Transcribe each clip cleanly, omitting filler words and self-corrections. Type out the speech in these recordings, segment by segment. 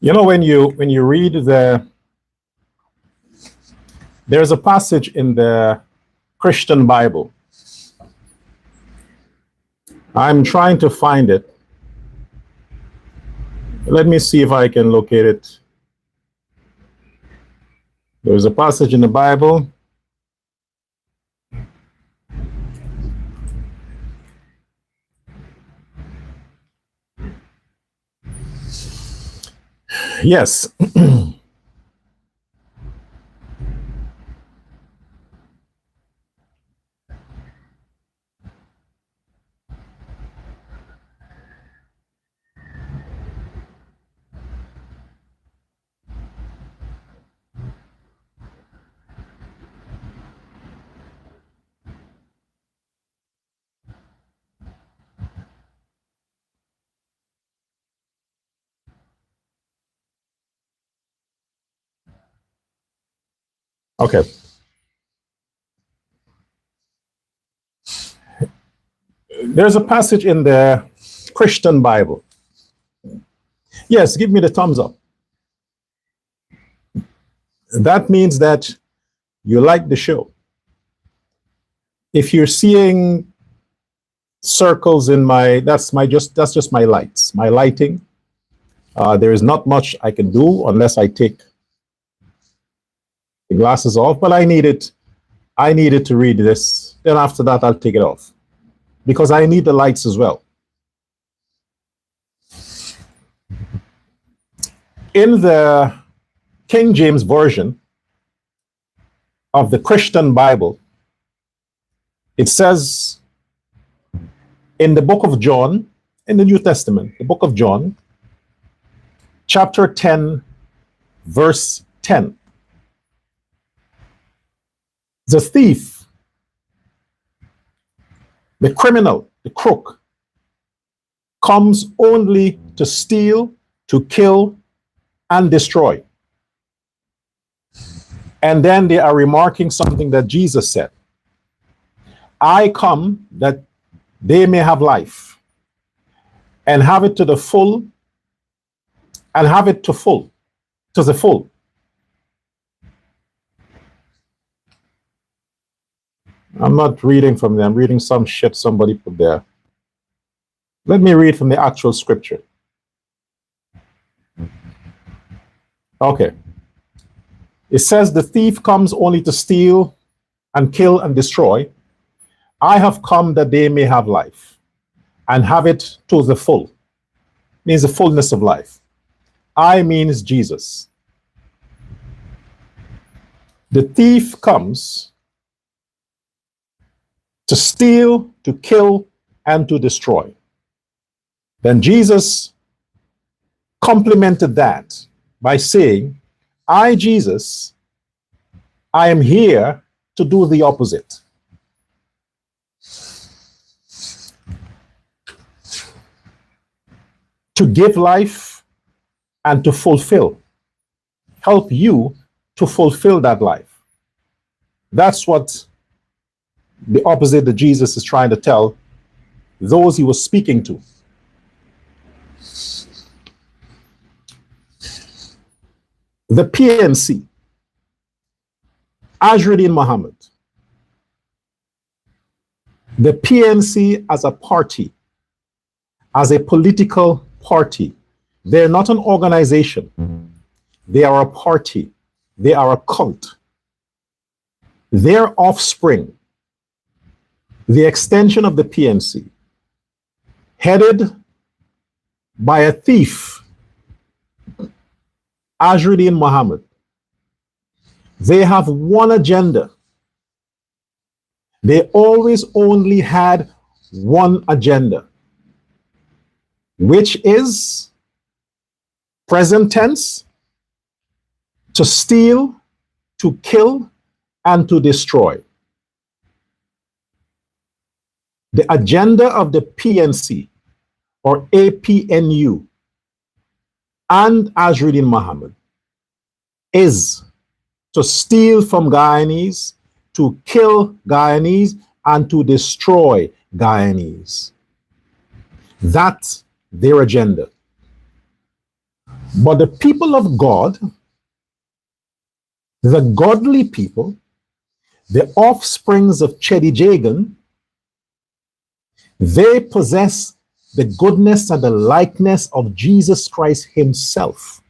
You know, when you read there's a passage in the Christian Bible. I'm trying to find it. Let me see if I can locate it. There's a passage in the Bible. Yes. Okay. There's a passage in the Christian Bible. Yes, give me the thumbs up. That means that you like the show. If you're seeing circles in that's just my lights, my lighting. There is not much I can do unless I take the glasses off, but I needed to read this. Then after that, I'll take it off because I need the lights as well. In the King James Version of the Christian Bible, it says in the book of John, in the New Testament, the book of John, chapter 10, verse 10. The thief, the criminal, the crook, comes only to steal, to kill, and destroy. And then they are remarking something that Jesus said. I come that they may have life and have it to the full, and have it to the full. I'm not reading from there. I'm reading some shit somebody put there. Let me read from the actual scripture. Okay. It says the thief comes only to steal and kill and destroy. I have come that they may have life and have it to the full. Means the fullness of life. I means Jesus. The thief comes to steal, to kill, and to destroy. Then Jesus complemented that by saying, I, Jesus, I am here to do the opposite. To give life and to fulfill. Help you to fulfill that life. That's what the opposite that Jesus is trying to tell those he was speaking to. The PNC, Azruddin Muhammad, the PNC as a party, as a political party, they're not an organization. They are a party. They are a cult. Their offspring, the extension of the PNC, headed by a thief, Azruddin Muhammad. They have one agenda. They always only had one agenda, which is present tense, to steal, to kill, and to destroy. The agenda of the PNC or APNU and Azruddin Muhammad is to steal from Guyanese, to kill Guyanese, and to destroy Guyanese. That's their agenda. But the people of God, the godly people, the offsprings of Chedijagan, they possess the goodness and the likeness of Jesus Christ himself.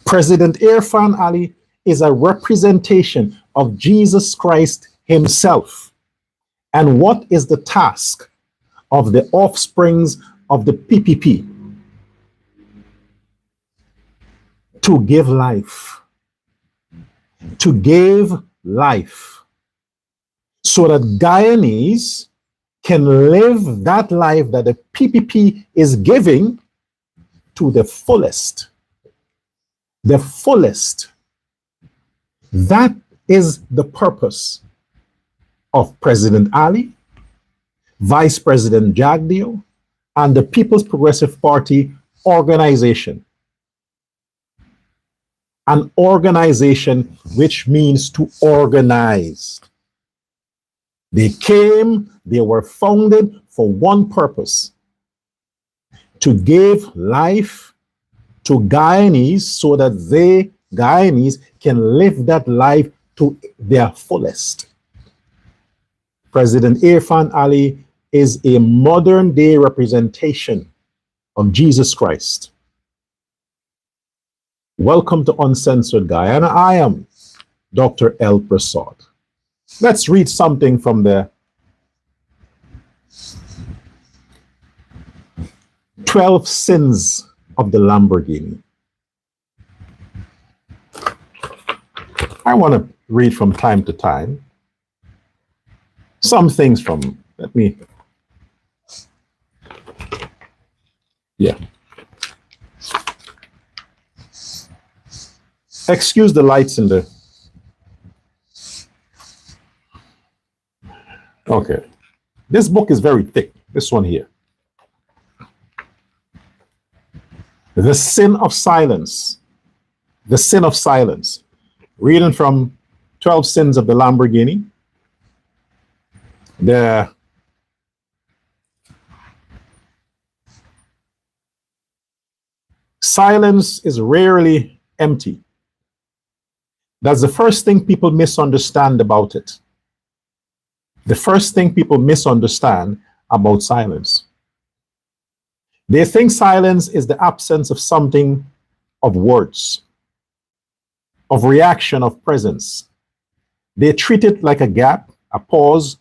President Irfan Ali is a representation of Jesus Christ himself. And what is the task of the offsprings of the PPP? To give life. To give life. So that Guyanese can live that life that the PPP is giving to the fullest. The fullest. That is the purpose of President Ali, Vice President Jagdeo, and the People's Progressive Party organization. An organization which means to organize. They came, they were founded for one purpose: to give life to Guyanese so that they, Guyanese, can live that life to their fullest. President Irfan Ali is a modern day representation of Jesus Christ. Welcome to Uncensored Guyana. I am Dr. L. Prasad. Let's read something from the 12 Sins of the Lamborghini. I want to read from time to time some things from, excuse the lights in the, okay. This book is very thick, this one here. The Sin of Silence. The Sin of Silence. Reading from 12 Sins of the Lamborghini. The silence is rarely empty. That's the first thing people misunderstand about it. The first thing people misunderstand about silence. They think silence is the absence of something, of words, of reaction, of presence. They treat it like a gap, a pause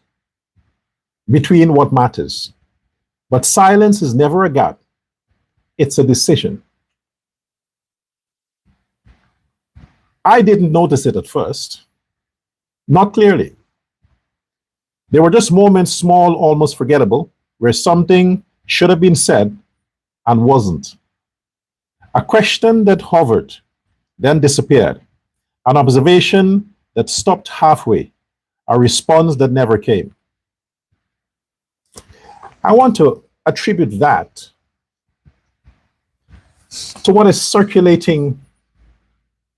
between what matters. But silence is never a gap. It's a decision. I didn't notice it at first, not clearly. There were just moments, small, almost forgettable, where something should have been said and wasn't. A question that hovered, then disappeared. An observation that stopped halfway. A response that never came. I want to attribute that to what is circulating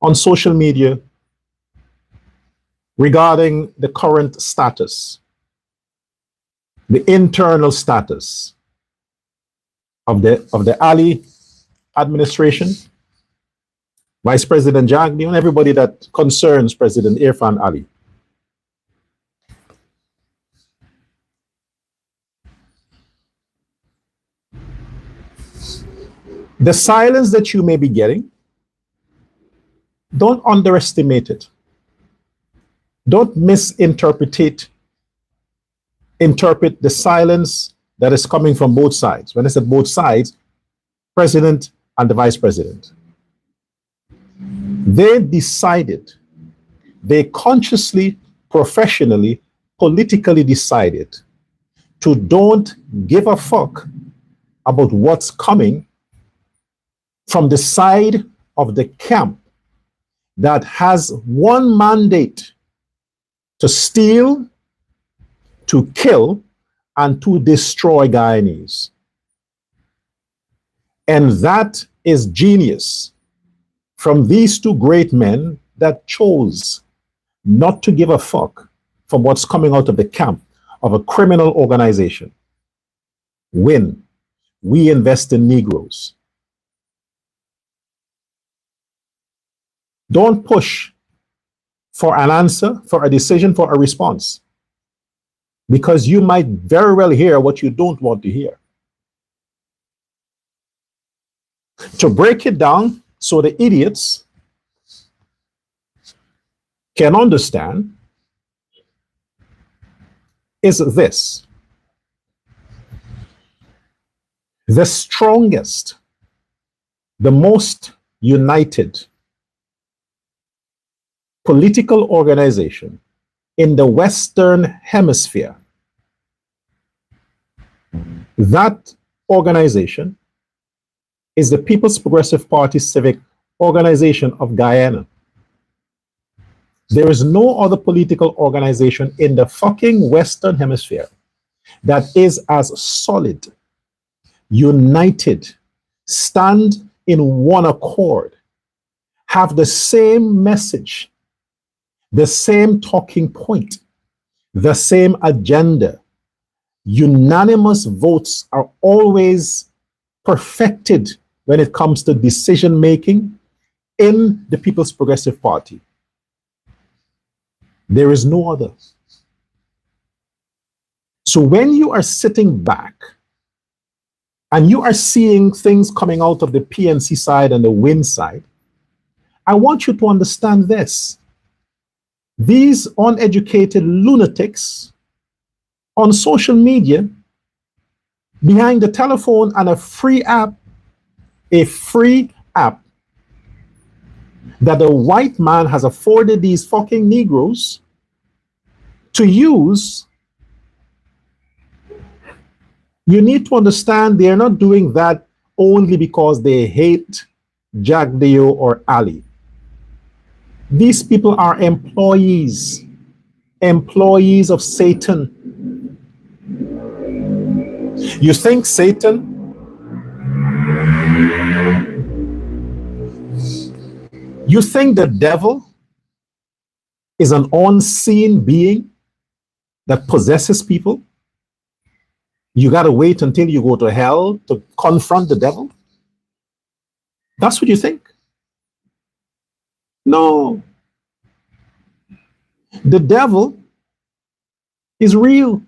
on social media regarding the current status, the internal status of the Ali administration, Vice President Jagdeo, and everybody that concerns President Irfan Ali. The silence that you may be getting, don't underestimate it. Don't interpret the silence that is coming from both sides. When I said both sides, President and the Vice President. They decided, they consciously, professionally, politically decided to don't give a fuck about what's coming from the side of the camp that has one mandate: to steal, to kill, and to destroy Guyanese. And that is genius from these two great men that chose not to give a fuck from what's coming out of the camp of a criminal organization. Win. We invest in Negroes. Don't push for an answer, for a decision, for a response, because you might very well hear what you don't want to hear. To break it down so the idiots can understand is this: the strongest, the most united political organization in the Western Hemisphere, that organization is the People's Progressive Party Civic Organization of Guyana. There is no other political organization in the fucking Western Hemisphere that is as solid, united, stand in one accord, have the same message, the same talking point, the same agenda. Unanimous votes are always perfected when it comes to decision making in the People's Progressive Party. There is no other. So when you are sitting back and you are seeing things coming out of the PNC side and the WIN side, I want you to understand this. These uneducated lunatics on social media, behind the telephone and a free app that the white man has afforded these fucking Negroes to use, you need to understand they are not doing that only because they hate Jack Deo or Ali. These people are employees of Satan. You think Satan You think the devil is an unseen being that possesses people? You got to wait until you go to hell to confront the devil? That's what you think? No. The devil is real.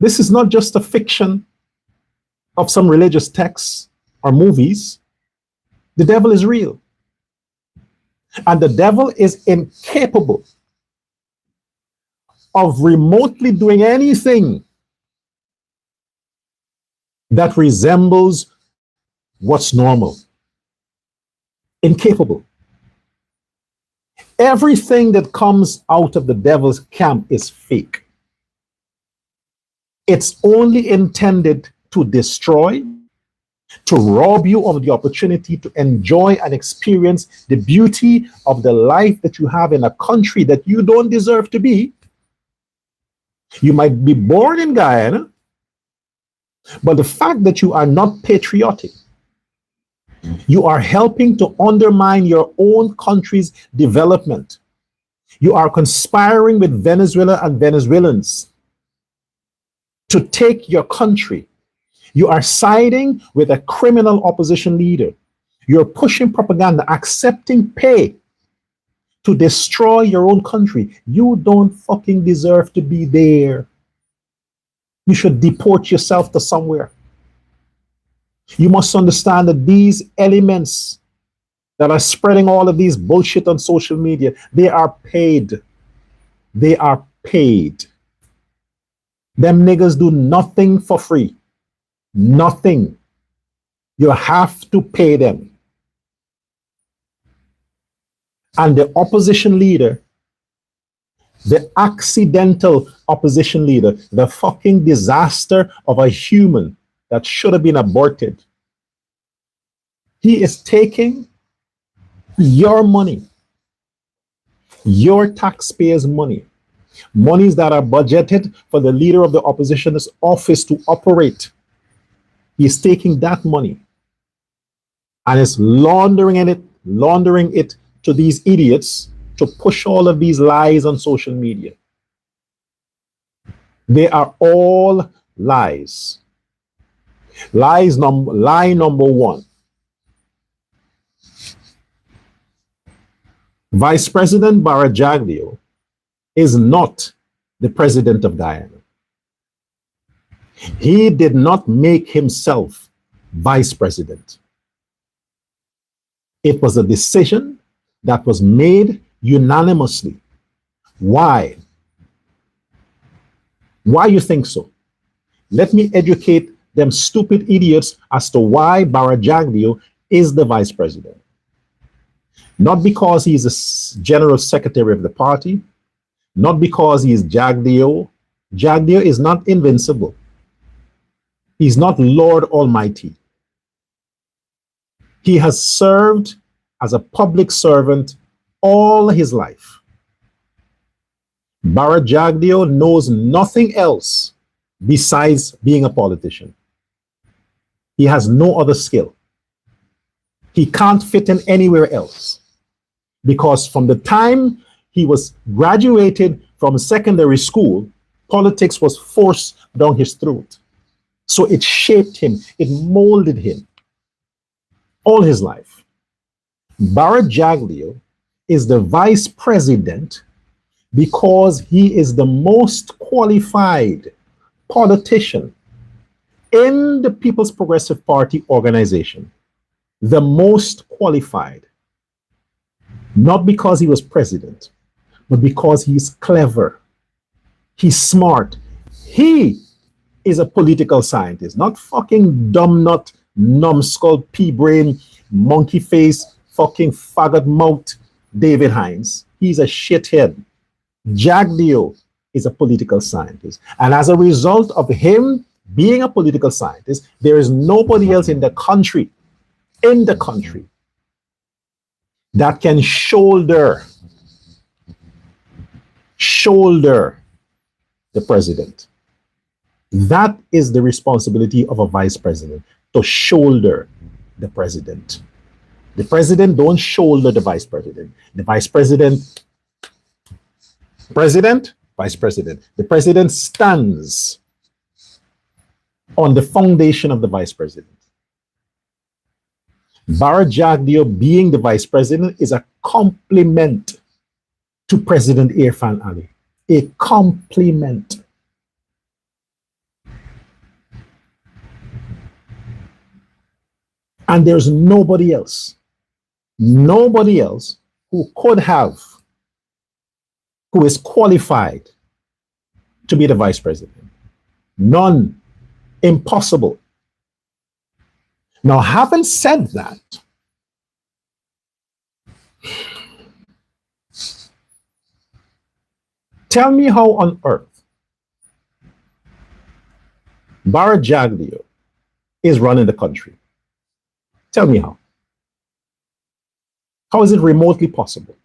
This is not just a fiction of some religious texts or movies. The devil is real. And the devil is incapable of remotely doing anything that resembles what's normal. Incapable. Everything that comes out of the devil's camp is fake. It's only intended to destroy, to rob you of the opportunity to enjoy and experience the beauty of the life that you have in a country that you don't deserve to be. You might be born in Guyana, but the fact that you are not patriotic, you are helping to undermine your own country's development. You are conspiring with Venezuela and Venezuelans to take your country. You are siding with a criminal opposition leader. You're pushing propaganda, accepting pay to destroy your own country. You don't fucking deserve to be there. You should deport yourself to somewhere. You must understand that these elements that are spreading all of these bullshit on social media, they are paid. They are paid. Them niggas do nothing for free. Nothing. You have to pay them. And the opposition leader, the accidental opposition leader, the fucking disaster of a human that should have been aborted, he is taking your money, your taxpayers' money, monies that are budgeted for the leader of the opposition's office to operate. He is taking that money and is laundering it to these idiots to push all of these lies on social media. They are all lies. Lie number one. Vice President Barajaglio is not the president of Guyana. He did not make himself vice president. It was a decision that was made unanimously. Why? Why you think so? Let me educate them stupid idiots as to why Barajaglio is the vice president. Not because he's a general secretary of the party, not because he is Jaglio. Jaglio is not invincible. He's not Lord Almighty. He has served as a public servant all his life. Barajaglio knows nothing else besides being a politician. He has no other skill. He can't fit in anywhere else, because from the time he was graduated from secondary school, politics was forced down his throat. So it shaped him, it molded him all his life. Barajaglio is the vice president because he is the most qualified politician in the People's Progressive Party organization. The most qualified. Not because he was president, but because he's clever. He's smart. He is a political scientist, not fucking dumb nut, numbskull, pea brain, monkey face, fucking faggot mouth David Hines. He's a shithead. Jaglio is a political scientist. And as a result of him being a political scientist, there is nobody else in the country that can shoulder the president. That is the responsibility of a vice president, to shoulder the president. The president don't shoulder the vice president. The vice president, vice president. The president stands on the foundation of the vice president. Barajaglio being the vice president is a compliment to President Irfan Ali. A compliment. And there's nobody else who could have, who is qualified to be the vice president. None. Impossible. Now, having said that, tell me how on earth Barajaglio is running the country. Tell me how. How is it remotely possible?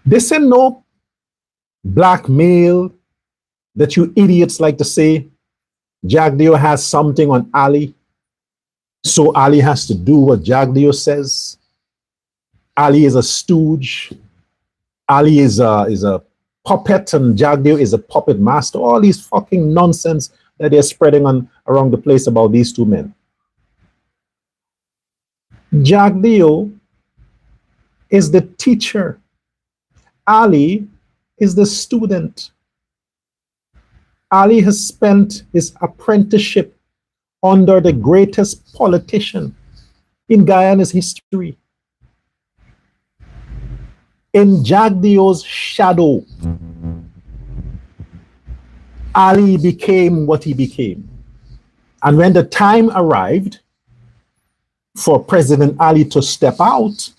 This ain't no blackmail that you idiots like to say. Jaglio has something on Ali, so Ali has to do what Jaglio says. Ali is a stooge. Ali is a puppet, and Jaglio is a puppet master. All these fucking nonsense that they're spreading around the place about these two men. Jaglio is the teacher. Ali is the student. Ali has spent his apprenticeship under the greatest politician in Guyana's history. In Jaglio's shadow, Ali became what he became. And when the time arrived for President Ali to step out,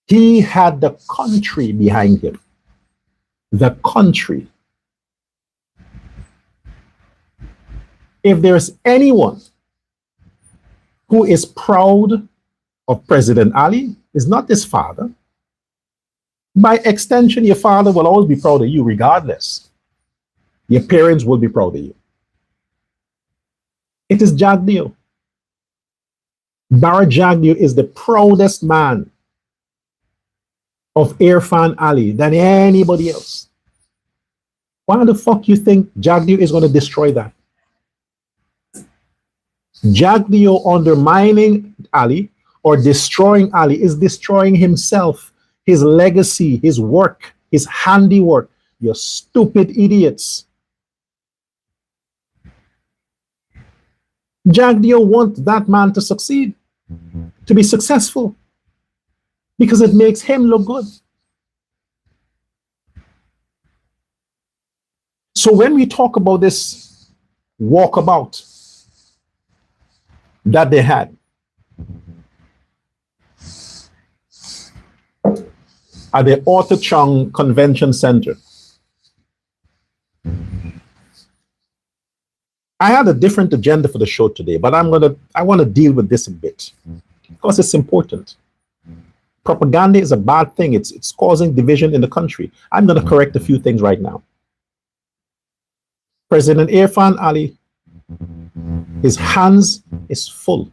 he had the country behind him. The country. If there's anyone who is proud of President Ali, it's not his father. By extension, your father will always be proud of you regardless. Your parents will be proud of you. It is Jaglio. Barajaglio is the proudest man of Irfan Ali than anybody else. Why the fuck you think Jaglio is going to destroy that? Jagdeo undermining Ali or destroying Ali is destroying himself, his legacy, his work, his handiwork. You stupid idiots. Jagdeo wants that man to succeed, to be successful, because it makes him look good. So when we talk about this walkabout that they had at the Arthur Chung Convention Center, I had a different agenda for the show today, but I want to deal with this a bit because it's important. Propaganda is a bad thing. It's causing division in the country. I'm going to correct a few things right now. President Irfan Ali, his hands is full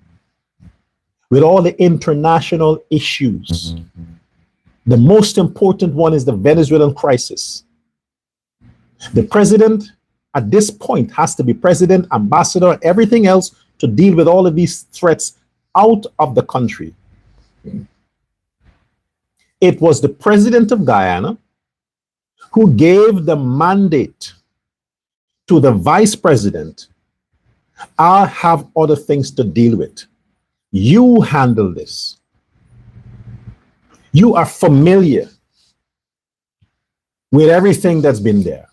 with all the international issues. The most important one is the Venezuelan crisis. The president at this point has to be president, ambassador, everything else to deal with all of these threats out of the country. It was the president of Guyana who gave the mandate to the vice president. I have other things to deal with. You handle this. You are familiar with everything that's been there.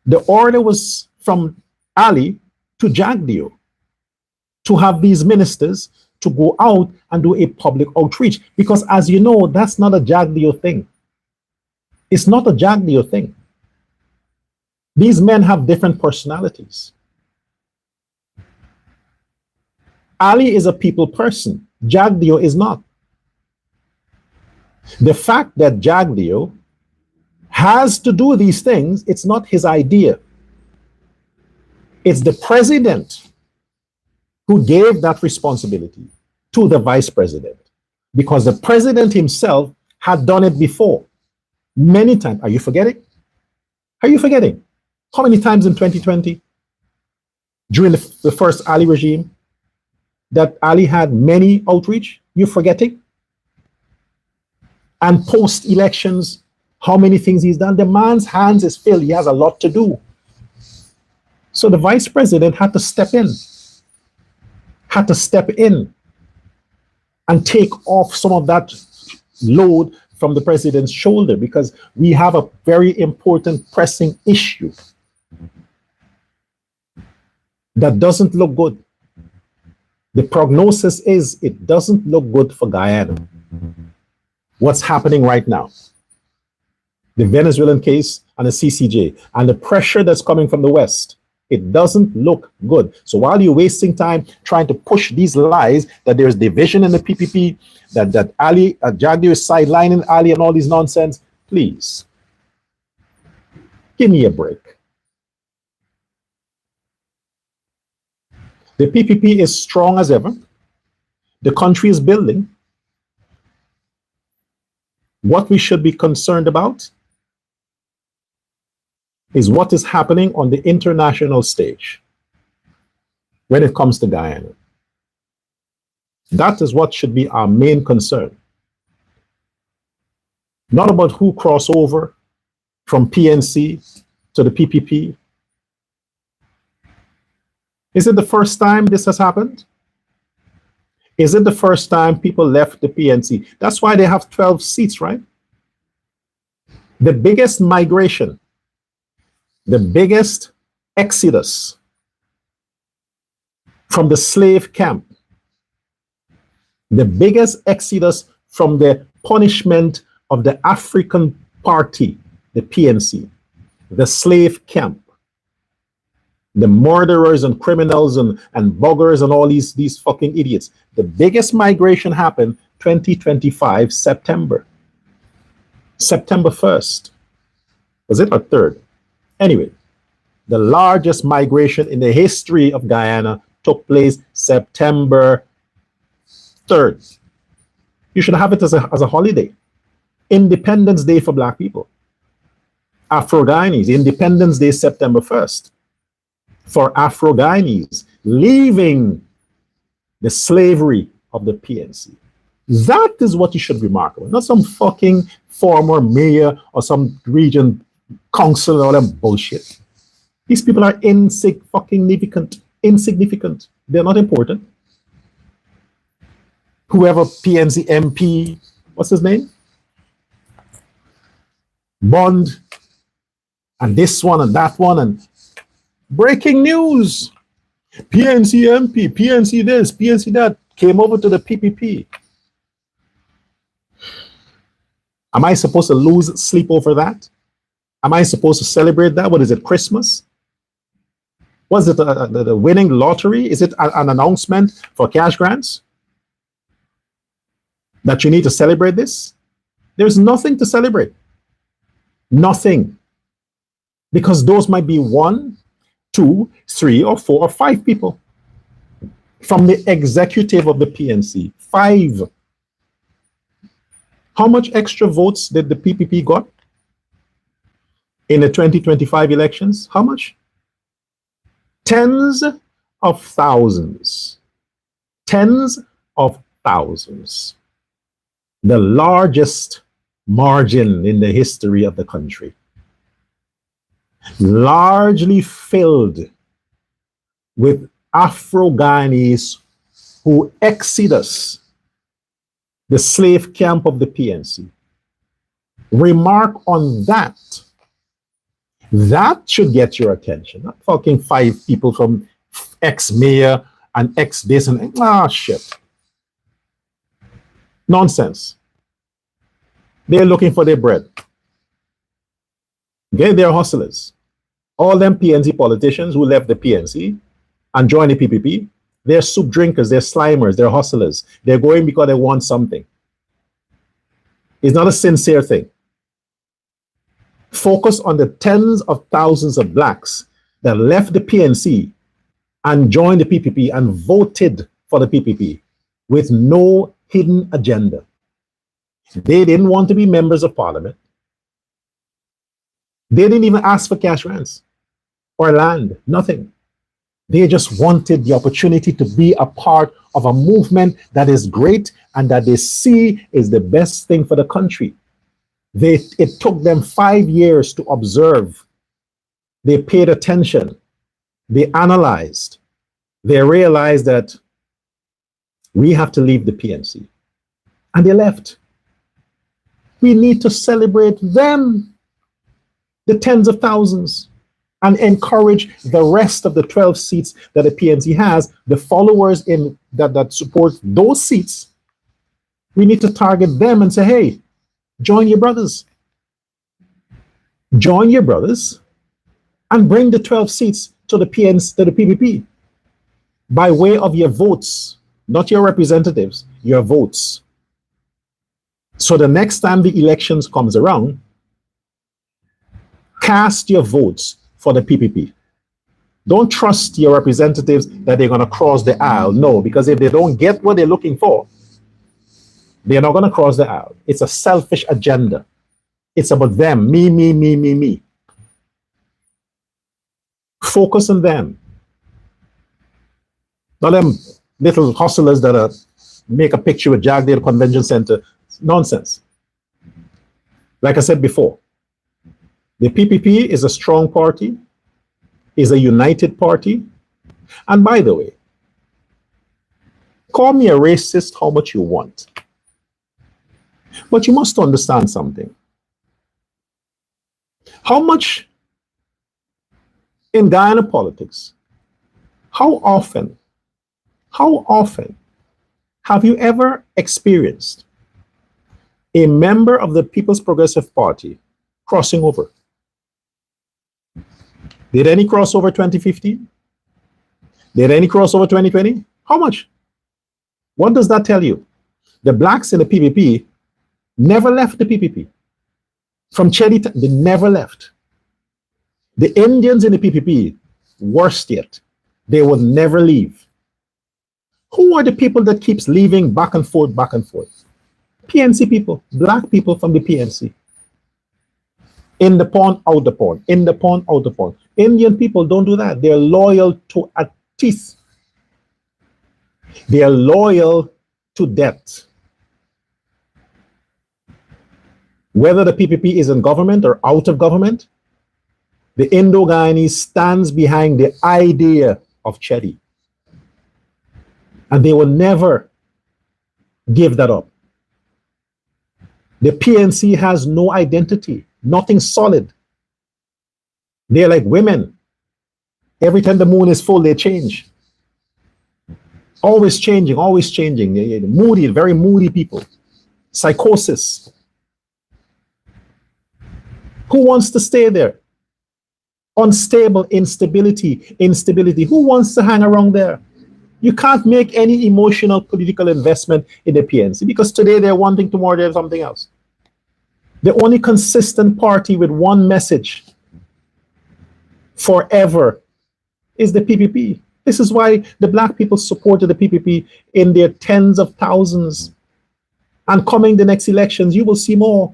The order was from Ali to Jagdeo to have these ministers to go out and do a public outreach. Because as you know, that's not a Jagdeo thing. It's not a Jagdeo thing. These men have different personalities. Ali is a people person. Jagdeo is not. The fact that Jagdeo has to do these things, it's not his idea. It's the president who gave that responsibility to the vice president, because the president himself had done it before many times. Are you forgetting? Are you forgetting? How many times in 2020, during the first Ali regime, that Ali had many outreach? You forgetting? And post-elections, how many things he's done? The man's hands is filled. He has a lot to do. So the vice president had to step in, and take off some of that load from the president's shoulder, because we have a very important pressing issue that doesn't look good. The prognosis is it doesn't look good for Guyana. What's happening right now? The Venezuelan case and the CCJ and the pressure that's coming from the West, it doesn't look good. So while you're wasting time trying to push these lies that there's division in the PPP, that Ali, Jagdeo is sidelining Ali and all these nonsense, please, give me a break. The PPP is strong as ever. The country is building. What we should be concerned about is what is happening on the international stage when it comes to Guyana. That is what should be our main concern. Not about who cross over from PNC to the PPP. Is it the first time this has happened? Is it the first time people left the PNC? That's why they have 12 seats, right? The biggest migration, the biggest exodus from the slave camp, the biggest exodus from the punishment of the African Party, the PNC, the slave camp, the murderers and criminals and buggers and all these fucking idiots. The biggest migration happened 2025 September 1st. Was it or 3rd? Anyway, the largest migration in the history of Guyana took place September 3rd. You should have it as a holiday. Independence Day for Black people. Afro-Guyanese, Independence Day September 1st. For Afro-Guyanese, leaving the slavery of the PNC. That is what you should be remarkable, not some fucking former mayor or some region council or them bullshit. These people are insignificant. They're not important. Whoever PNC MP, what's his name? Bond, and this one and that one, and breaking news. PNC MP, PNC this, PNC that, came over to the PPP. Am I supposed to lose sleep over that? Am I supposed to celebrate that? What is it, Christmas? Was it the winning lottery? Is it an announcement for cash grants? That you need to celebrate this? There's nothing to celebrate. Nothing. Because those might be 1, 2, 3, or 4, or 5 people from the executive of the PNC. 5. How much extra votes did the PPP got in the 2025 elections? How much? Tens of thousands. Tens of thousands. The largest margin in the history of the country. Largely filled with Afro-Guyanese who exodus the slave camp of the PNC. Remark on that. That should get your attention. Not fucking 5 people from ex-mayor and ex-this and shit. Nonsense. They're looking for their bread. Okay, they're hustlers. All them PNC politicians who left the PNC and joined the PPP, they're soup drinkers, they're slimers, they're hustlers. They're going because they want something. It's not a sincere thing. Focus on the tens of thousands of blacks that left the PNC and joined the PPP and voted for the PPP with no hidden agenda. They didn't want to be members of parliament. They didn't even ask for cash grants or land, nothing. They just wanted the opportunity to be a part of a movement that is great and that they see is the best thing for the country. It took them 5 years to observe. They paid attention. They analyzed. They realized that we have to leave the PNC. And they left. We need to celebrate them, the tens of thousands, and encourage the rest of the 12 seats that the PNC has, the followers in that support those seats. We need to target them and say, hey, join your brothers. Join your brothers and bring the 12 seats to the PNC, to the PPP, by way of your votes, not your representatives, your votes. So the next time the elections comes around, cast your votes for the PPP. Don't trust your representatives that they're going to cross the aisle. No, because if they don't get what they're looking for, they're not going to cross the aisle. It's a selfish agenda. It's about them. Me, me, me, me, me. Focus on them. Not them little hustlers that make a picture with Jagdale Convention Center. Nonsense. Like I said before, the PPP is a strong party, is a united party. And by the way, call me a racist how much you want. But you must understand something. How much in Guyana politics, how often have you ever experienced a member of the People's Progressive Party crossing over? Did any cross over 2015? Did any cross over 2020? How much? What does that tell you? The blacks in the PPP never left the PPP. From Chedi, they never left. The Indians in the PPP, worst yet, they would never leave. Who are the people that keeps leaving back and forth, back and forth? PNC people, black people from the PNC. In the pond, out the pond. In the pond, out the pond. Indian people don't do that. They're loyal to a teeth They are loyal to debt. Whether the PPP is in government or out of government, the Indo-Guyanese stands behind the idea of Chedi. And they will never give that up. The PNC has no identity, nothing solid. They're like women. Every time the moon is full, they change. Always changing, always changing. They're moody, very moody people. Psychosis. Who wants to stay there? Unstable, instability. Who wants to hang around there? You can't make any emotional political investment in the PNC because today they're one thing, tomorrow they're something else. The only consistent party with one message forever is the PPP. This is why the black people supported the PPP in their tens of thousands. And coming the next elections, you will see more.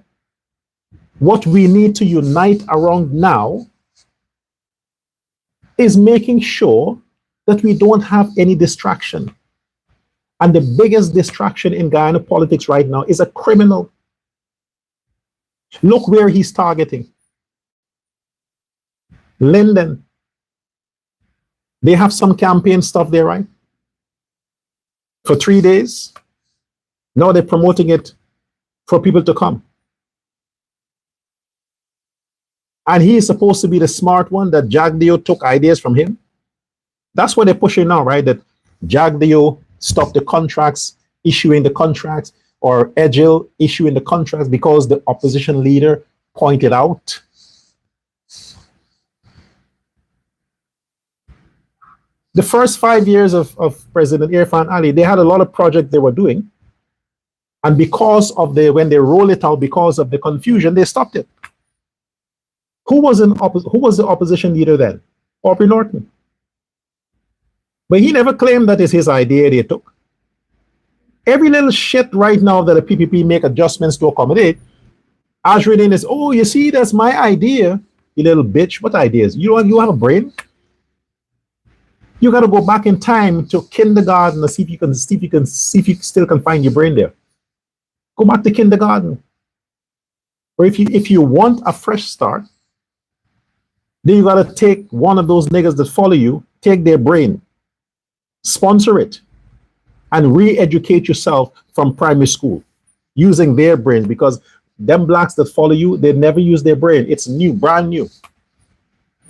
What we need to unite around now is making sure that we don't have any distraction. And the biggest distraction in Guyana politics right now is a criminal. Look where he's targeting. Linden. They have some campaign stuff there, right? For 3 days. Now they're promoting it for people to come. And he is supposed to be the smart one that Jagdeo took ideas from him. That's what they're pushing now, right? That Jagdeo stopped the contracts, issuing the contracts, or Egil issuing the contracts because the opposition leader pointed out. The first 5 years of President Irfan Ali, they had a lot of projects they were doing. And because of when they roll it out, because of the confusion, they stopped it. Who was the opposition leader then? Aubrey Norton. But he never claimed that is his idea they took. Every little shit right now that the PPP make adjustments to accommodate, Azriddin is, oh, you see, that's my idea. You little bitch, what ideas? You have a brain? You got to go back in time to kindergarten to see if you still can find your brain there. Go back to kindergarten. Or if you want a fresh start, then you got to take one of those niggas that follow you, take their brain, sponsor it, and re-educate yourself from primary school using their brains, because them blacks that follow you, they never use their brain. It's new, brand new.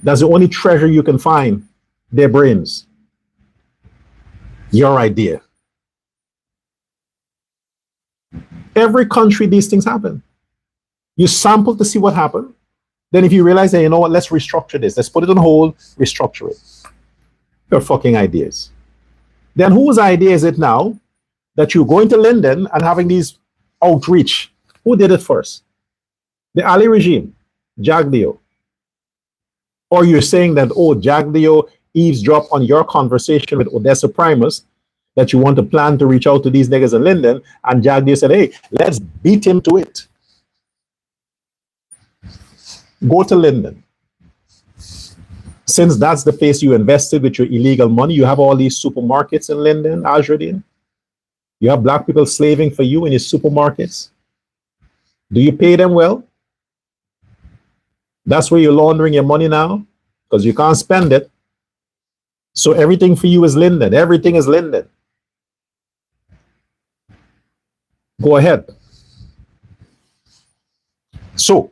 That's the only treasure you can find, their brains. Your idea. Every country, these things happen. You sample to see what happened. Then if you realize that, you know what, let's restructure this. Let's put it on hold, restructure it. Your fucking ideas. Then whose idea is it now that you're going to Linden and having these outreach? Who did it first? The Ali regime, Jagdeo. Or you're saying that, oh, Jagdeo eavesdrop on your conversation with Odessa Primus, that you want to plan to reach out to these niggas in Linden, and Jagdeo said, hey, let's beat him to it. Go to Linden. Since that's the place you invested with your illegal money, you have all these supermarkets in Linden, Azriddin. You have black people slaving for you in your supermarkets. Do you pay them well? That's where you're laundering your money now, because you can't spend it. So everything for you is Linden. Everything is Linden. Go ahead. So,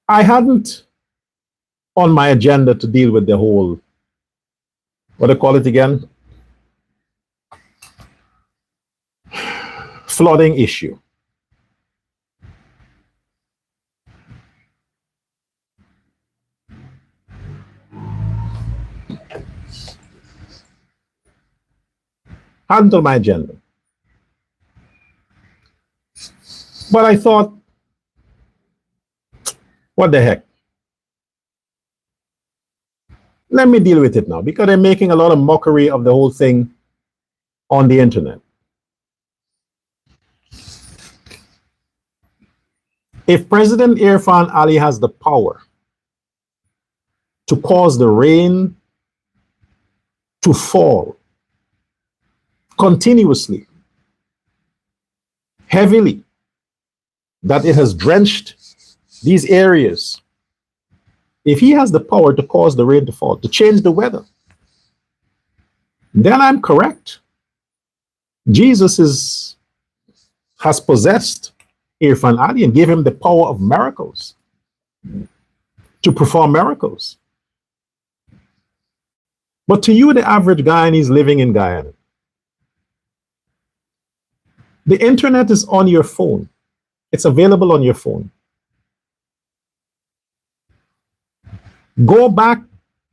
I hadn't on my agenda to deal with the whole, what do you call it again? Flooding issue. Hadn't on my agenda. But I thought, what the heck? Let me deal with it now, because they're making a lot of mockery of the whole thing on the internet. If President Irfan Ali has the power to cause the rain to fall continuously, heavily, that it has drenched these areas. If he has the power to cause the rain to fall, to change the weather, then I'm correct. Jesus has possessed Irfan Ali and gave him the power of miracles to perform miracles. But to you, the average Guyanese living in Guyana, the internet is on your phone. It's available on your phone. Go back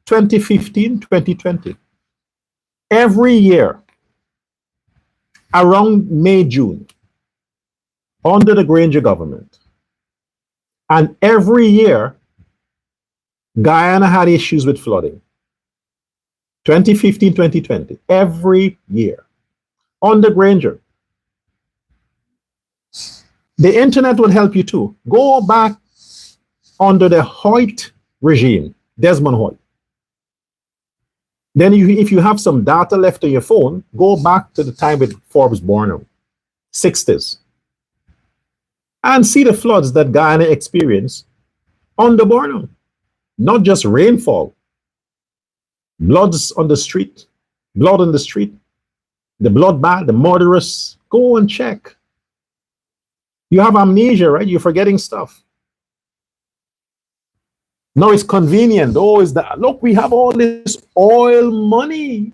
2015, 2020. Every year, around May, June, under the Granger government, and every year, Guyana had issues with flooding. 2015, 2020, every year, under Granger. The internet will help you too. Go back under the Hoyt regime, Desmond Hoyt. Then if you have some data left on your phone, go back to the time with Forbes Borno, 60s, and see the floods that Guyana experienced under Borno. Not just rainfall, bloods on the street, blood on the street, the bloodbath, the murderous. Go and check. You have amnesia, right? You're forgetting stuff. No, it's convenient. Oh, is that? Look, we have all this oil money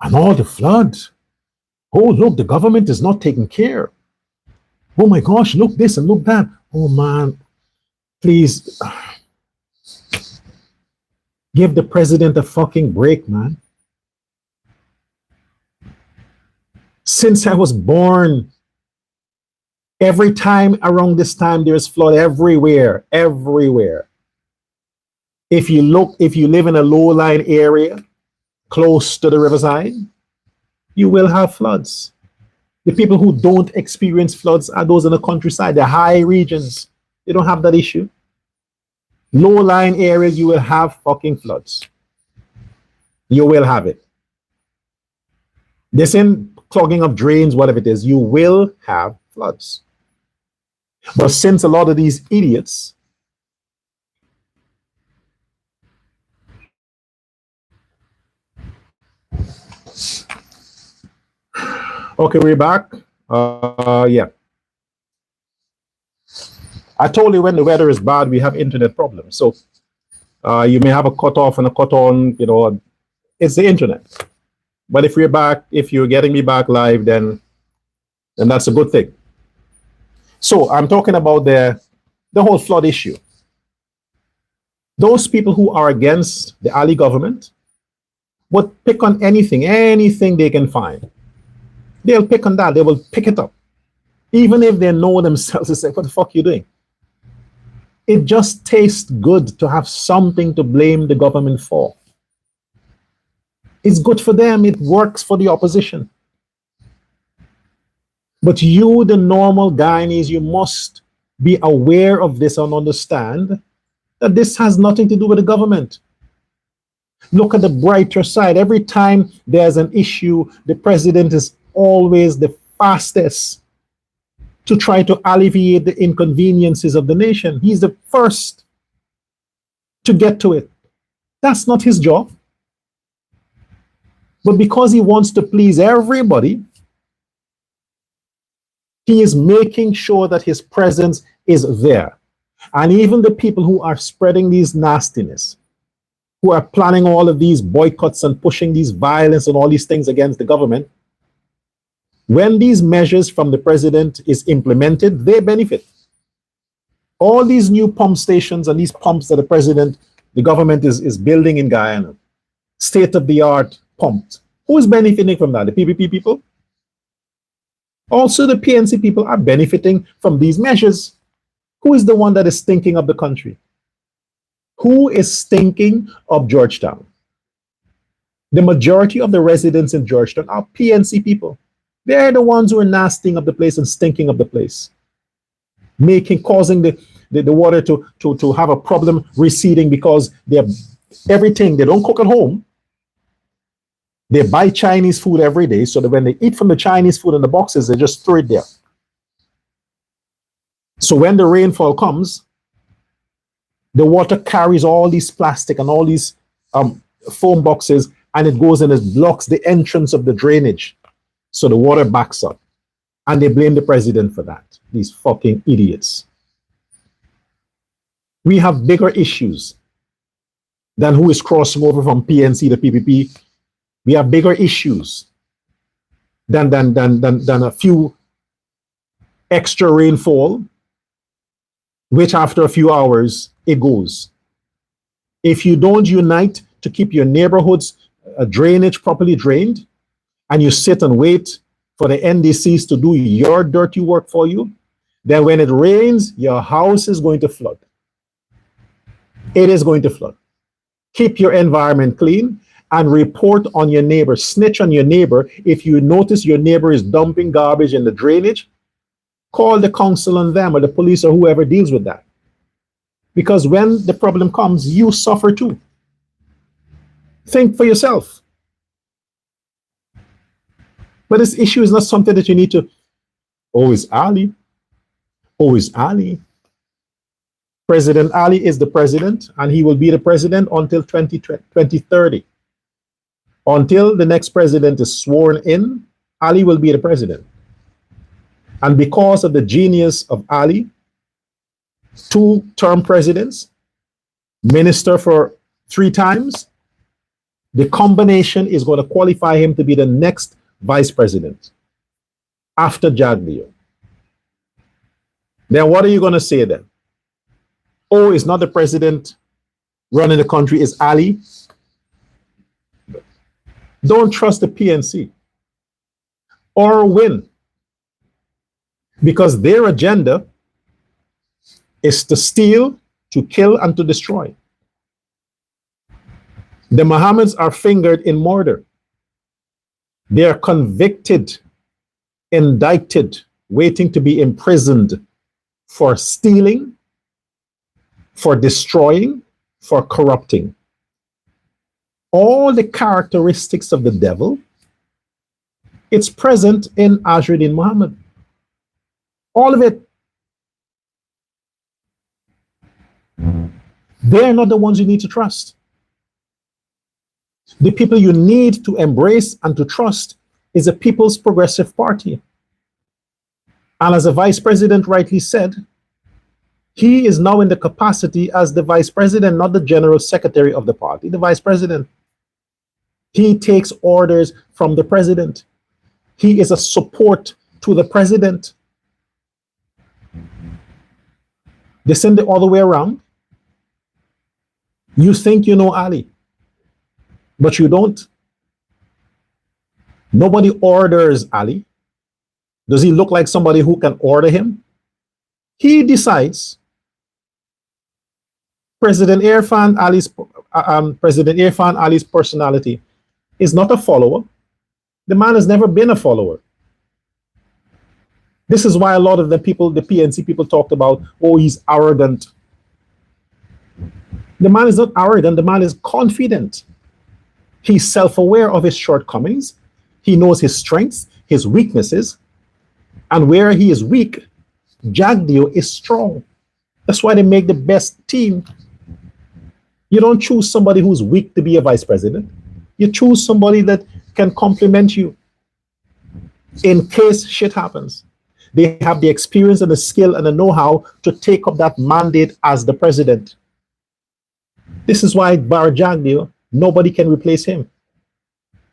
and all the floods. Oh, look, the government is not taking care. Oh my gosh, look this and look that. Oh man, please give the president a fucking break, man. Since I was born, every time around this time, there's flood everywhere, everywhere. If you live in a low-lying area close to the riverside, you will have floods. The people who don't experience floods are those in the countryside, the high regions. They don't have that issue. Low-lying areas, you will have fucking floods. You will have it. This in clogging of drains, whatever it is, you will have floods. But since a lot of these idiots okay, we're back. Yeah. I told you when the weather is bad, we have internet problems. So you may have a cut off and a cut on, you know, it's the internet. But if we're back, if you're getting me back live, then that's a good thing. So I'm talking about the whole flood issue. Those people who are against the Ali government would pick on anything they can find. They'll pick on that. They will pick it up. Even if they know themselves, they say, what the fuck are you doing? It just tastes good to have something to blame the government for. It's good for them. It works for the opposition. But you, the normal Guyanese, you must be aware of this and understand that this has nothing to do with the government. Look at the brighter side. Every time there's an issue, the president is always the fastest to try to alleviate the inconveniences of the nation. He's the first to get to it. That's not his job. But because he wants to please everybody, he is making sure that his presence is there. And even the people who are spreading these nastiness, who are planning all of these boycotts and pushing these violence and all these things against the government, when these measures from the president is implemented, they benefit. All these new pump stations and these pumps that the government is building in Guyana, state-of-the-art pumps. Who is benefiting from that? The PPP people? Also, the PNC people are benefiting from these measures. Who is the one that is thinking of the country? Who is thinking of Georgetown? The majority of the residents in Georgetown are PNC people. They're the ones who are nastying up the place and stinking up the place, causing the water to have a problem receding because they have everything. They don't cook at home. They buy Chinese food every day, so that when they eat from the Chinese food in the boxes, they just throw it there. So when the rainfall comes, the water carries all these plastic and all these foam boxes, and it goes and it blocks the entrance of the drainage. So the water backs up. And they blame the president for that. These fucking idiots. We have bigger issues than who is crossing over from PNC to PPP. We have bigger issues than a few extra rainfall, which after a few hours, it goes. If you don't unite to keep your neighborhoods drainage properly drained, and you sit and wait for the NDCs to do your dirty work for you, then when it rains, your house is going to flood. It is going to flood. Keep your environment clean and report on your neighbor. Snitch on your neighbor. If you notice your neighbor is dumping garbage in the drainage, call the council on them or the police or whoever deals with that. Because when the problem comes, you suffer too. Think for yourself. But this issue is not something that you need to, oh, it's Ali. Oh, it's Ali. President Ali is the president, and he will be the president until 2030. Until the next president is sworn in, Ali will be the president. And because of the genius of Ali, 2-term presidents, minister for 3 times, the combination is going to qualify him to be the next vice president after Jagdeo. Then what are you going to say then? Oh, it's not the president running the country, it's Ali. Don't trust the PNC or win, because their agenda is to steal, to kill, and to destroy. The Mohammeds are fingered in murder. They are convicted, indicted, waiting to be imprisoned for stealing, for destroying, for corrupting. All the characteristics of the devil, it's present in Azruddin Muhammad. All of it. They're not the ones you need to trust. The people you need to embrace and to trust is the People's Progressive Party. And as the vice president rightly said, he is now in the capacity as the vice president, not the general secretary of the party, the vice president. He takes orders from the president. He is a support to the president. They send it all the way around. You think you know Ali, but you don't. Nobody orders Ali. Does he look like somebody who can order him? He decides. President Irfan Ali's personality is not a follower. The man has never been a follower. This is why a lot of the people, the PNC people, talked about, oh, he's arrogant. The man is not arrogant. The man is confident. He's self-aware of his shortcomings. He knows his strengths, his weaknesses, and where he is weak, Jagdeo is strong. That's why they make the best team. You don't choose somebody who's weak to be a vice president. You choose somebody that can complement you in case shit happens. They have the experience and the skill and the know-how to take up that mandate as the president. This is why Bar Jagdeo, nobody can replace him.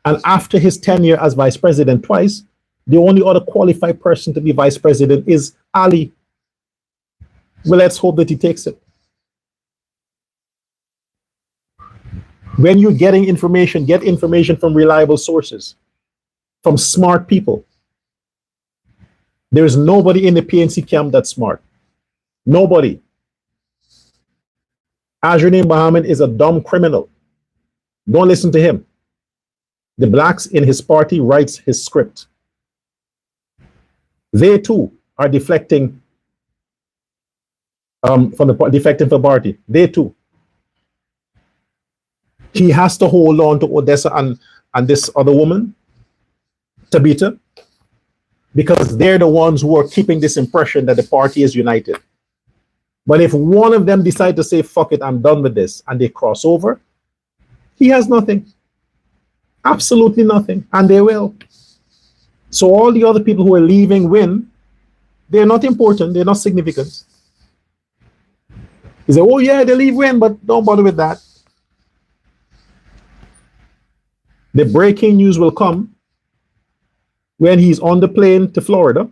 And after his tenure as vice president twice, the only other qualified person to be vice president is Ali. Well, let's hope that he takes it. When you're getting information, get information from reliable sources, from smart people. There's nobody in the PNC camp that's smart. Nobody. Azruddin Muhammad is a dumb criminal. Don't listen to him. The blacks in his party writes his script. They too are deflecting from the party. They too. He has to hold on to Odessa and this other woman, Tabitha, because they're the ones who are keeping this impression that the party is united. But if one of them decide to say, fuck it, I'm done with this, and they cross over, he has nothing. Absolutely nothing. And they will. So all the other people who are leaving Win, they're not important, they're not significant. He said, oh yeah, they leave Win, but don't bother with that. The breaking news will come when he's on the plane to Florida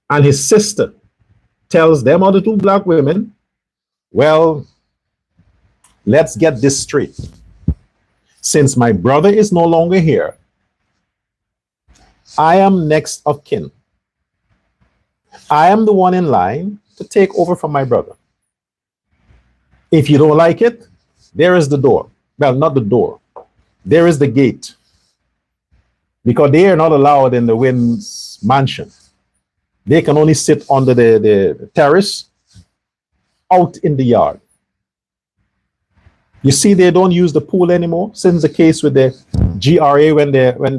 and his sister tells them other two black women, well, let's get this straight. Since my brother is no longer here, I am next of kin. I am the one in line to take over from my brother. If you don't like it, there is the door. Well, not the door. There is the gate. Because they are not allowed in the Wynn's mansion. They can only sit under the terrace out in the yard. You see, they don't use the pool anymore since the case with the GRA when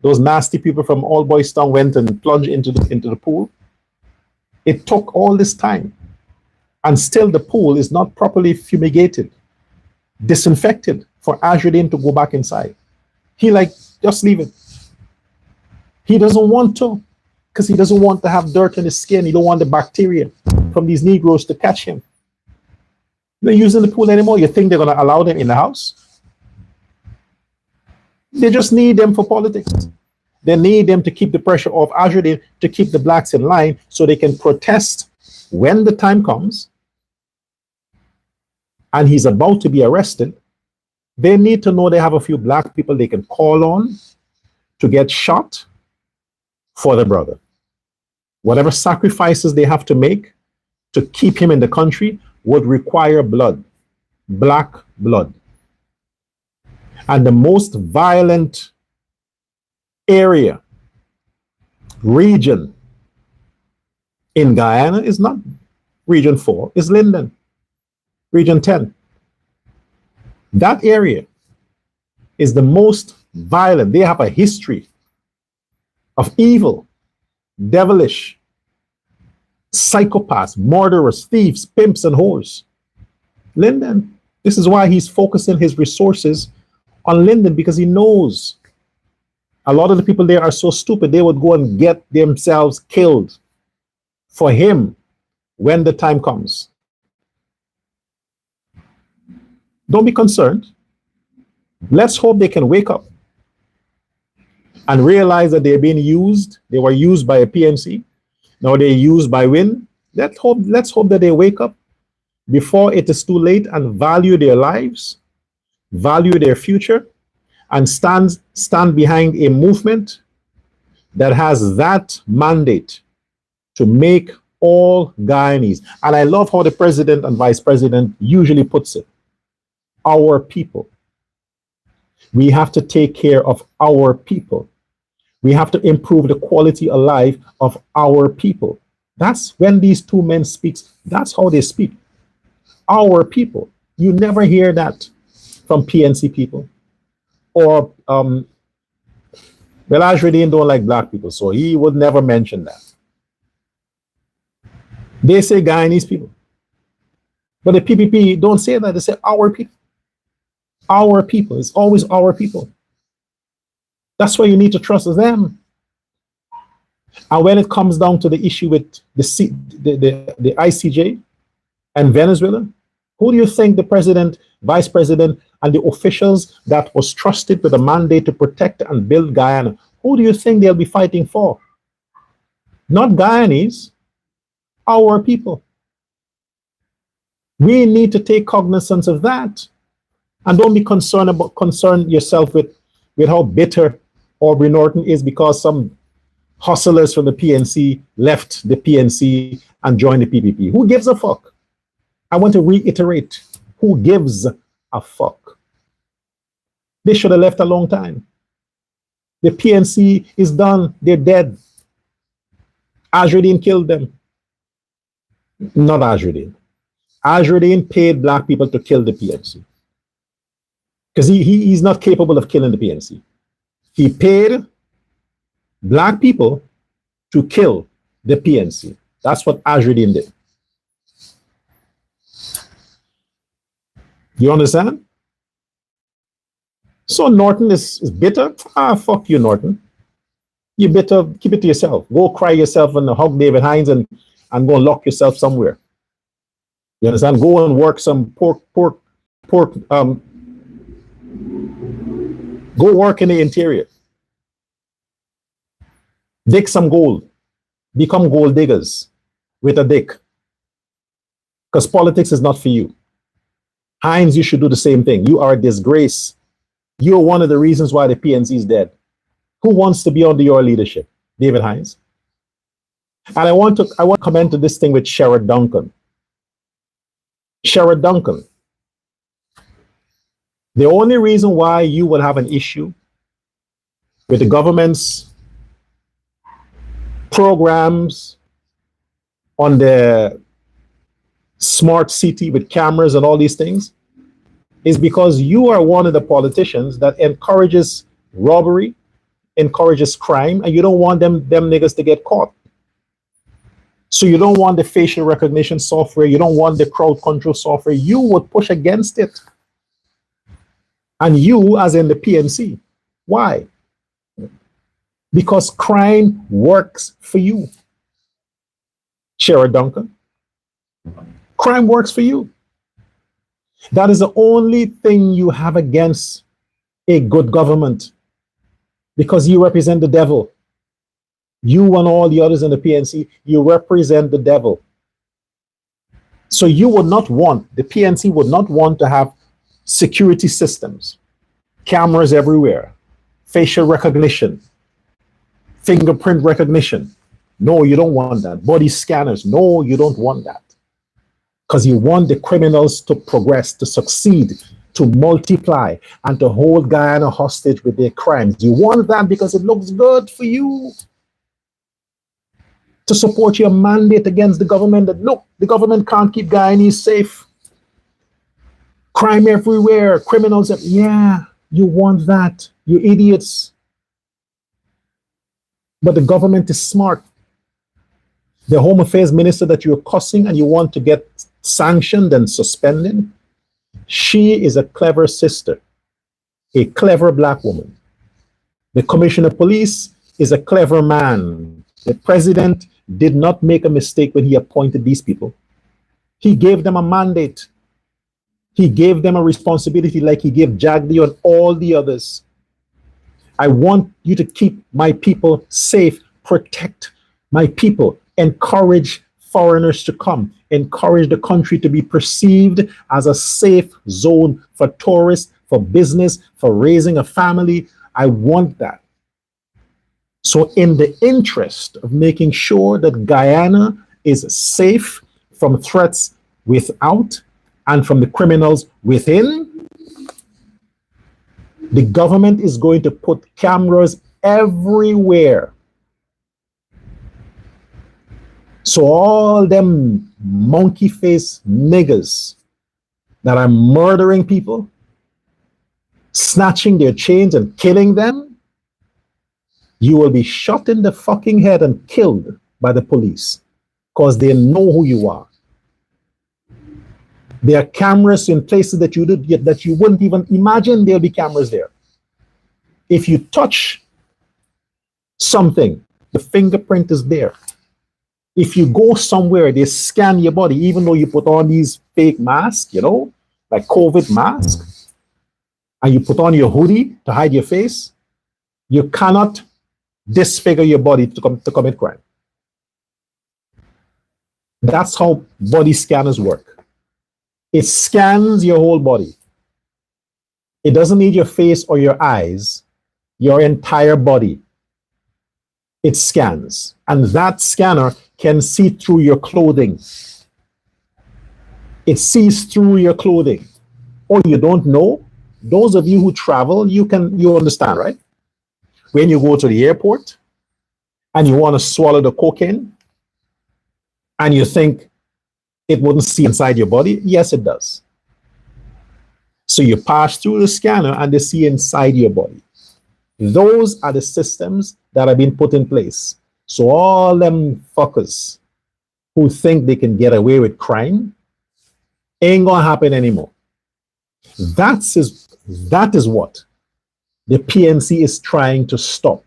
those nasty people from All Boys Town went and plunged into the pool. It took all this time, and still the pool is not properly fumigated, disinfected for Azradine to go back inside. He like, just leave it. He doesn't want to, because he doesn't want to have dirt on his skin. He don't want the bacteria from these Negroes to catch him. They're using the pool anymore. You think they're going to allow them in the house? They just need them for politics. They need them to keep the pressure off Azradine, to keep the blacks in line so they can protest when the time comes and he's about to be arrested. They need to know they have a few black people they can call on to get shot for their brother. Whatever sacrifices they have to make to keep him in the country would require blood, black blood. And the most violent area, region in Guyana is not Region 4, it's Linden, Region 10. That area is the most violent. They have a history of evil, devilish, psychopaths, murderers, thieves, pimps, and whores. Linden. This is why he's focusing his resources on Linden, because he knows a lot of the people there are so stupid they would go and get themselves killed for him when the time comes. Don't be concerned. Let's hope they can wake up and realize that they're being used. They were used by a PNC. Now they're used by Win. Let's hope that they wake up before it is too late and value their lives, value their future, and stand behind a movement that has that mandate to make all Guyanese. And I love how the president and vice president usually puts it. Our people. We have to take care of our people. We have to improve the quality of life of our people. That's when these two men speak. That's how they speak. Our people. You never hear that from PNC people. Or, well, Azradine don't like black people, so he would never mention that. They say Guyanese people. But the PPP don't say that. They say our people. Our people. It's always our people. That's why you need to trust them. And when it comes down to the issue with the ICJ and Venezuela, who do you think the president, vice president, and the officials that was trusted with a mandate to protect and build Guyana, who do you think they'll be fighting for? Not Guyanese, our people. We need to take cognizance of that. And don't be concerned yourself with how bitter Aubrey Norton is because some hustlers from the PNC left the PNC and joined the PPP. Who gives a fuck? I want to reiterate, who gives a fuck? They should have left a long time. The PNC is done. They're dead. Azradine killed them. Not Azradine. Azradine paid black people to kill the PNC. because he's not capable of killing the PNC. He paid black people to kill the PNC. That's what Ajudin did. You understand? So Norton is bitter. Fuck you, Norton. You better keep it to yourself. Go cry yourself and hug David Hines and go and lock yourself somewhere. You understand? Go and work some pork. Go work in the interior. Dig some gold. Become gold diggers with a dick. Because politics is not for you. Hines, you should do the same thing. You are a disgrace. You're one of the reasons why the PNC is dead. Who wants to be under your leadership? David Hines. And I want to comment to this thing with Sherrod Duncan. Sherrod Duncan. The only reason why you will have an issue with the government's programs on the smart city with cameras and all these things is because you are one of the politicians that encourages robbery, encourages crime, and you don't want them niggas to get caught. So you don't want the facial recognition software, you don't want the crowd control software. You would push against it. And you, as in the PNC. Why? Because crime works for you. Sherrod Duncan. Crime works for you. That is the only thing you have against a good government. Because you represent the devil. You and all the others in the PNC, you represent the devil. So you would not want, the PNC would not want to have security systems, cameras everywhere, facial recognition, fingerprint recognition. No, you don't want that. Body scanners. No, you don't want that. Because you want the criminals to progress, to succeed, to multiply, and to hold Guyana hostage with their crimes. You want that because it looks good for you. To support your mandate against the government that, look, the government can't keep Guyanese safe. Crime everywhere, criminals. Yeah, you want that. You idiots. But the government is smart. The Home Affairs Minister that you're cussing and you want to get sanctioned and suspended, she is a clever sister, a clever black woman. The Commissioner of Police is a clever man. The president did not make a mistake when he appointed these people. He gave them a mandate. He gave them a responsibility like he gave Jagdi and all the others. I want you to keep my people safe, protect my people, encourage foreigners to come, encourage the country to be perceived as a safe zone for tourists, for business, for raising a family. I want that. So in the interest of making sure that Guyana is safe from threats without and from the criminals within, the government is going to put cameras everywhere. So all them monkey face niggas that are murdering people, snatching their chains and killing them, you will be shot in the fucking head and killed by the police because they know who you are. There are cameras in places that you wouldn't even imagine there'll be cameras there. If you touch something, the fingerprint is there. If you go somewhere, they scan your body, even though you put on these fake masks, like COVID masks, and you put on your hoodie to hide your face, you cannot disfigure your body to commit crime. That's how body scanners work. It scans your whole body. It doesn't need your face or your eyes, your entire body. It scans. And that scanner can see through your clothing. It sees through your clothing. Oh, you don't know? Those of you who travel, you understand, right? When you go to the airport and you want to swallow the cocaine and you think it wouldn't see inside your body, yes, it does. So you pass through the scanner and they see inside your body. Those are the systems that have been put in place. So all them fuckers who think they can get away with crime ain't gonna happen anymore. That is what the PNC is trying to stop.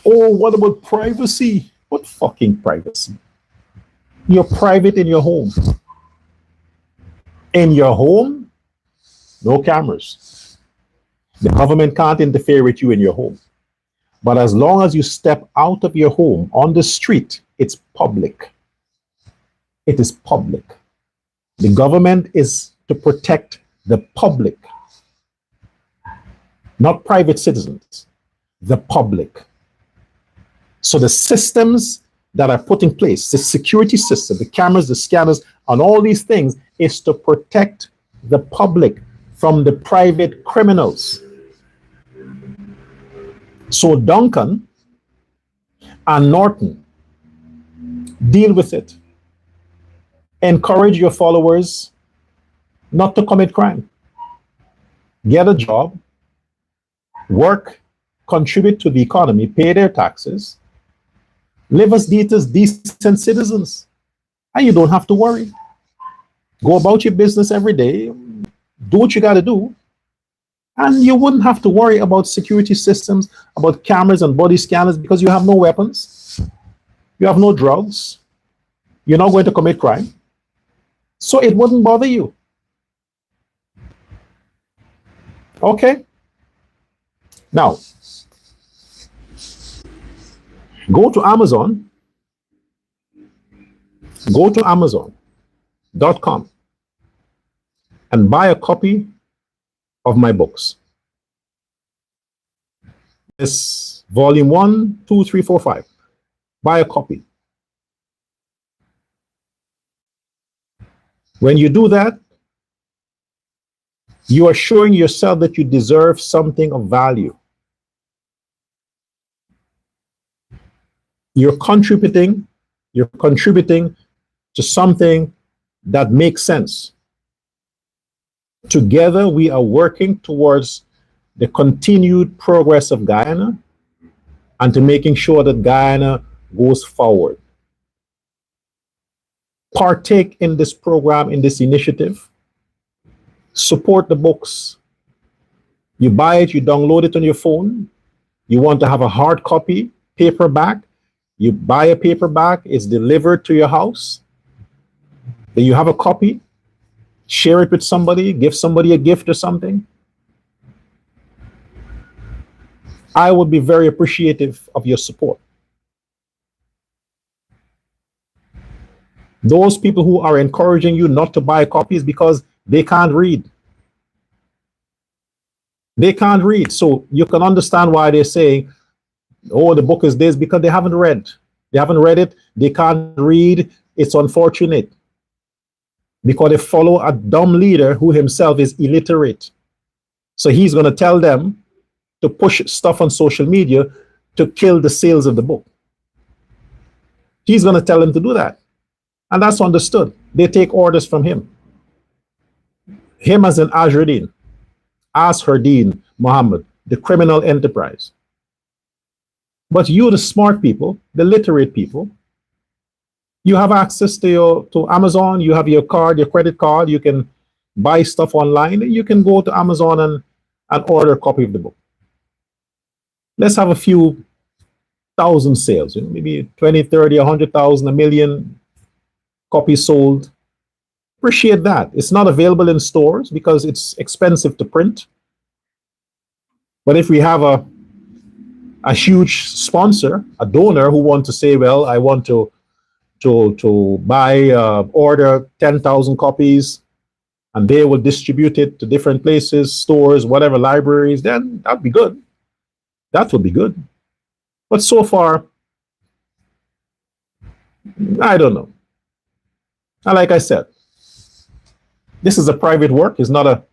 Oh, what about privacy? What fucking privacy? You're private in your home. In your home, no cameras. The government can't interfere with you in your home. But as long as you step out of your home on the street, it's public. It is public. The government is to protect the public, not private citizens, the public. So the systems that are put in place, the security system, the cameras, the scanners, and all these things is to protect the public from the private criminals. So Duncan and Norton, deal with it. Encourage your followers not to commit crime. Get a job, work, contribute to the economy, pay their taxes, live as decent citizens, and you don't have to worry. Go about your business every day, do what you got to do, and you wouldn't have to worry about security systems, about cameras and body scanners, because you have no weapons, you have no drugs, you're not going to commit crime, so it wouldn't bother you. Okay? Now, go to Amazon. Go to Amazon.com and buy a copy of my books. It's volume 1, 2, 3, 4, 5. Buy a copy. When you do that, you are showing yourself that you deserve something of value. You're contributing to something that makes sense. Together, we are working towards the continued progress of Guyana and to making sure that Guyana goes forward. Partake in this program, in this initiative. Support the books. You buy it, you download it on your phone. You want to have a hard copy, paperback. You buy a paperback, it's delivered to your house. Then you have a copy, share it with somebody, give somebody a gift or something. I would be very appreciative of your support. Those people who are encouraging you not to buy copies because they can't read. They can't read. So you can understand why they're saying, oh, the book is this, because they haven't read. They haven't read it. They can't read. It's unfortunate. Because they follow a dumb leader who himself is illiterate. So he's going to tell them to push stuff on social media to kill the sales of the book. He's going to tell them to do that. And that's understood. They take orders from him. Him as an Azhardin, Ashardin Muhammad, the criminal enterprise. But you, the smart people, the literate people, you have access to Amazon, you have your card, your credit card, you can buy stuff online, and you can go to Amazon and order a copy of the book. Let's have a few thousand sales, maybe 20, 30, 100,000, a million copies sold. Appreciate that. It's not available in stores because it's expensive to print. But if we have a huge sponsor, a donor who wants to say, well, I want to buy, order 10,000 copies, and they will distribute it to different places, stores, whatever, libraries, then that'd be good. That would be good. But so far, I don't know. And like I said, this is a private work. It's not a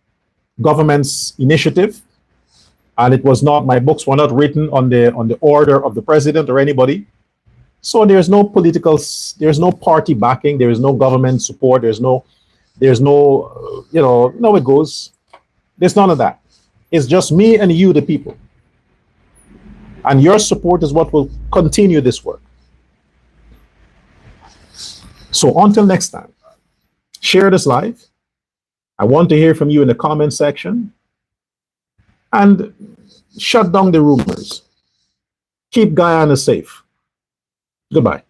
government's initiative. And it was not, my books were not written on the order of the president or anybody. So there's no party backing, there is no government support, there's no, no, it goes. There's none of that. It's just me and you, the people. And your support is what will continue this work. So until next time, share this live. I want to hear from you in the comment section. And shut down the rumors. Keep Guyana safe. Goodbye.